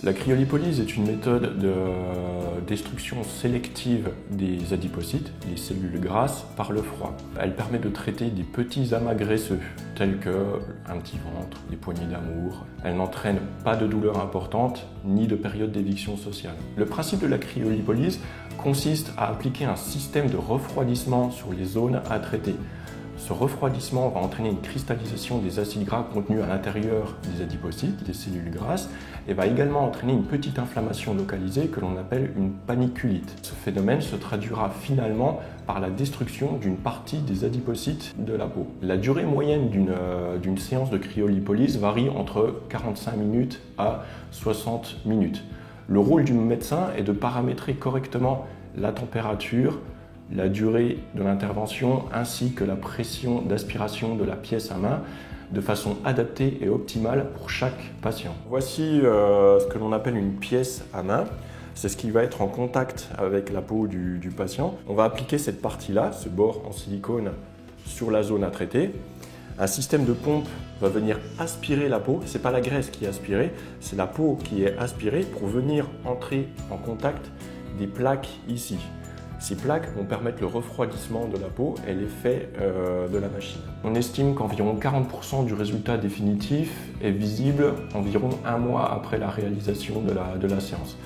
La cryolipolyse est une méthode de destruction sélective des adipocytes, les cellules grasses, par le froid. Elle permet de traiter des petits amas graisseux, tels que un petit ventre, des poignées d'amour. Elle n'entraîne pas de douleur importante, ni de période d'éviction sociale. Le principe de la cryolipolyse consiste à appliquer un système de refroidissement sur les zones à traiter. Ce refroidissement va entraîner une cristallisation des acides gras contenus à l'intérieur des adipocytes, des cellules grasses, et va également entraîner une petite inflammation localisée que l'on appelle une paniculite. Ce phénomène se traduira finalement par la destruction d'une partie des adipocytes de la peau. La durée moyenne d'une séance de cryolipolyse varie entre 45 minutes à 60 minutes. Le rôle du médecin est de paramétrer correctement la température, la durée de l'intervention ainsi que la pression d'aspiration de la pièce à main de façon adaptée et optimale pour chaque patient. Voici ce que l'on appelle une pièce à main. C'est ce qui va être en contact avec la peau du patient. On va appliquer cette partie-là, ce bord en silicone, sur la zone à traiter. Un système de pompe va venir aspirer la peau. Ce n'est pas la graisse qui est aspirée, c'est la peau qui est aspirée pour venir entrer en contact des plaques ici. Ces plaques vont permettre le refroidissement de la peau et l'effet de la machine. On estime qu'environ 40% du résultat définitif est visible environ un mois après la réalisation de la séance.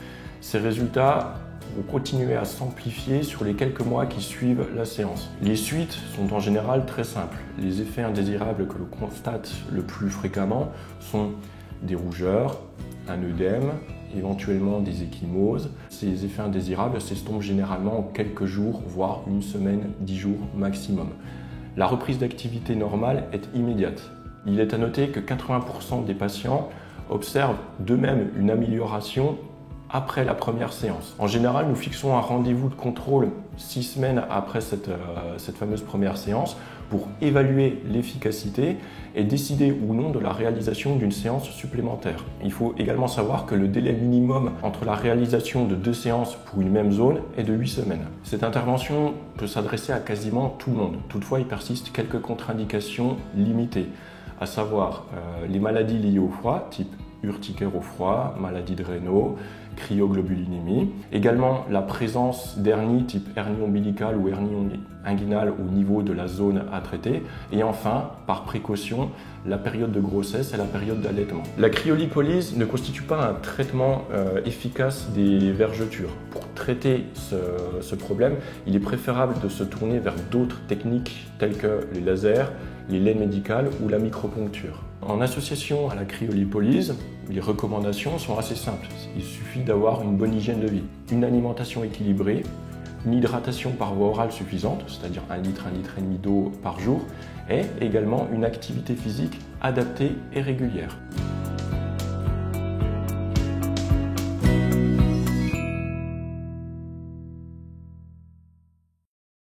Ces résultats vont continuer à s'amplifier sur les quelques mois qui suivent la séance. Les suites sont en général très simples. Les effets indésirables que l'on constate le plus fréquemment sont des rougeurs, un œdème, éventuellement des ecchymoses. Ces effets indésirables s'estompent généralement en quelques jours, voire une semaine, 10 jours maximum. La reprise d'activité normale est immédiate. Il est à noter que 80% des patients observent d'eux-mêmes une amélioration après la première séance. En général, nous fixons un rendez-vous de contrôle 6 semaines après cette fameuse première séance pour évaluer l'efficacité et décider ou non de la réalisation d'une séance supplémentaire. Il faut également savoir que le délai minimum entre la réalisation de 2 séances pour une même zone est de 8 semaines. Cette intervention peut s'adresser à quasiment tout le monde. Toutefois, il persiste quelques contre-indications limitées, à savoir les maladies liées au froid, type urticaire au froid, maladie de Raynaud, cryoglobulinémie. Également la présence d'hernie type hernie ombilicale ou hernie inguinale au niveau de la zone à traiter. Et enfin, par précaution, la période de grossesse et la période d'allaitement. La cryolipolyse ne constitue pas un traitement efficace des vergetures. Pour traiter ce problème, il est préférable de se tourner vers d'autres techniques telles que les lasers, les laines médicales ou la microponcture. En association à la cryolipolyse, les recommandations sont assez simples. Il suffit d'avoir une bonne hygiène de vie, une alimentation équilibrée, une hydratation par voie orale suffisante, c'est-à-dire 1 litre et demi d'eau par jour, et également une activité physique adaptée et régulière.